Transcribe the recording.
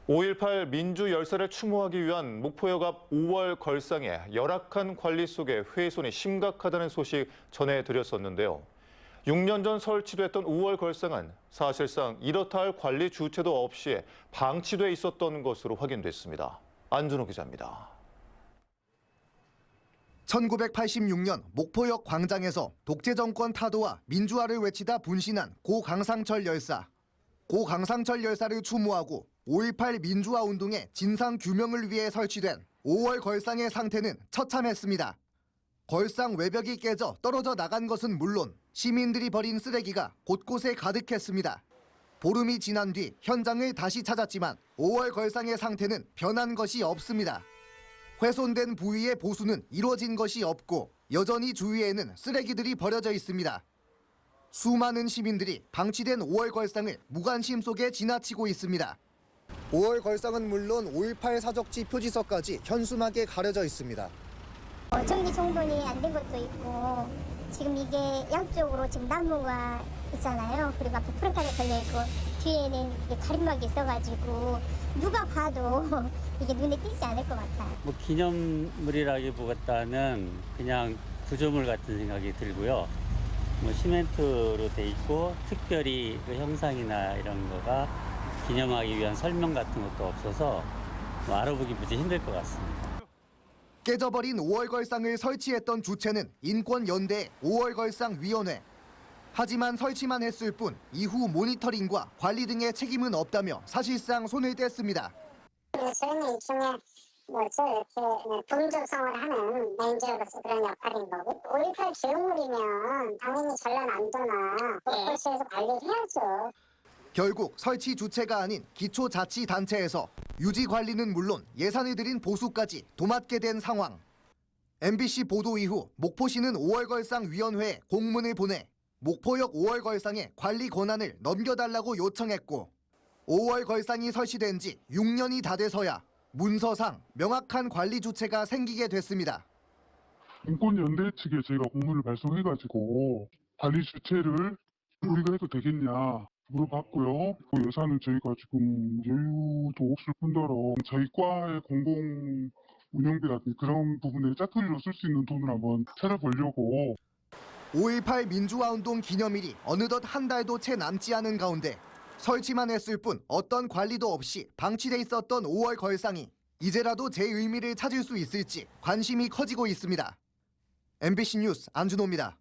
5.18 민주 열사를 추모하기 위한 목포역 앞 5월 걸상에 열악한 관리 속에 훼손이 심각하다는 소식 전해드렸었는데요. 6년 전 설치됐던 5월 걸상은 사실상 이렇다 할 관리 주체도 없이 방치돼 있었던 것으로 확인됐습니다. 안준호 기자입니다. 1986년 목포역 광장에서 독재 정권 타도와 민주화를 외치다 분신한 고 강상철 열사. 고 강상철 열사를 추모하고 5.18 민주화 운동의 진상 규명을 위해 설치된 5월 걸상의 상태는 처참했습니다. 걸상 외벽이 깨져 떨어져 나간 것은 물론 시민들이 버린 쓰레기가 곳곳에 가득했습니다. 보름이 지난 뒤 현장을 다시 찾았지만 5월 걸상의 상태는 변한 것이 없습니다. 훼손된 부위의 보수는 이루어진 것이 없고 여전히 주위에는 쓰레기들이 버려져 있습니다. 수많은 시민들이 방치된 5월 걸상을 무관심 속에 지나치고 있습니다. 5월 걸상은 물론 5.18 사적지 표지서까지 현수막에 가려져 있습니다. 정리 정돈이 안 된 것도 있고 지금 이게 양쪽으로 지금 나무가 있잖아요. 그리고 앞에 프로탄이 걸려있고 뒤에는 가림막이 있어가지고 누가 봐도 이게 눈에 띄지 않을 것 같아요. 뭐 기념물이라기보다는 그냥 구조물 같은 생각이 들고요. 뭐 시멘트로 돼 있고 특별히 그 형상이나 이런 거가 기념하기 위한 설명 같은 것도 없어서 뭐 알아보기 무지 힘들 것 같습니다. 깨져버린 5월 걸상을 설치했던 주체는 인권연대 5월 걸상 위원회. 하지만 설치만 했을 뿐 이후 모니터링과 관리 등의 책임은 없다며 사실상 손을 뗐습니다. 저희는 일종의 이렇게 범조성을 하는 매니저로서 그런 역할인 거고 5.18 기록물이면 당연히 전란 안도나 목포시에서 관리를 해야죠. 결국 설치 주체가 아닌 기초자치단체에서 유지 관리는 물론 예산을 들인 보수까지 도맡게 된 상황. MBC 보도 이후 목포시는 5월 걸상 위원회에 공문을 보내 목포역 5월 걸상의 관리 권한을 넘겨달라고 요청했고 5월 걸상이 설치된 지 6년이 다 돼서야 문서상 명확한 관리 주체가 생기게 됐습니다. 인권연대 측에 저희가 공문을 발송해가지고 관리 주체를 우리가 해도 되겠냐 물어봤고요. 그 예산은 저희가 지금 여유도 없을 뿐더러 저희 과의 공공 운영비라든지 그런 부분에 짜투리로 쓸 수 있는 돈을 한번 찾아보려고. 5.18 민주화운동 기념일이 어느덧 한 달도 채 남지 않은 가운데 설치만 했을 뿐 어떤 관리도 없이 방치돼 있었던 5월 걸상이 이제라도 제 의미를 찾을 수 있을지 관심이 커지고 있습니다. MBC 뉴스 안준호입니다.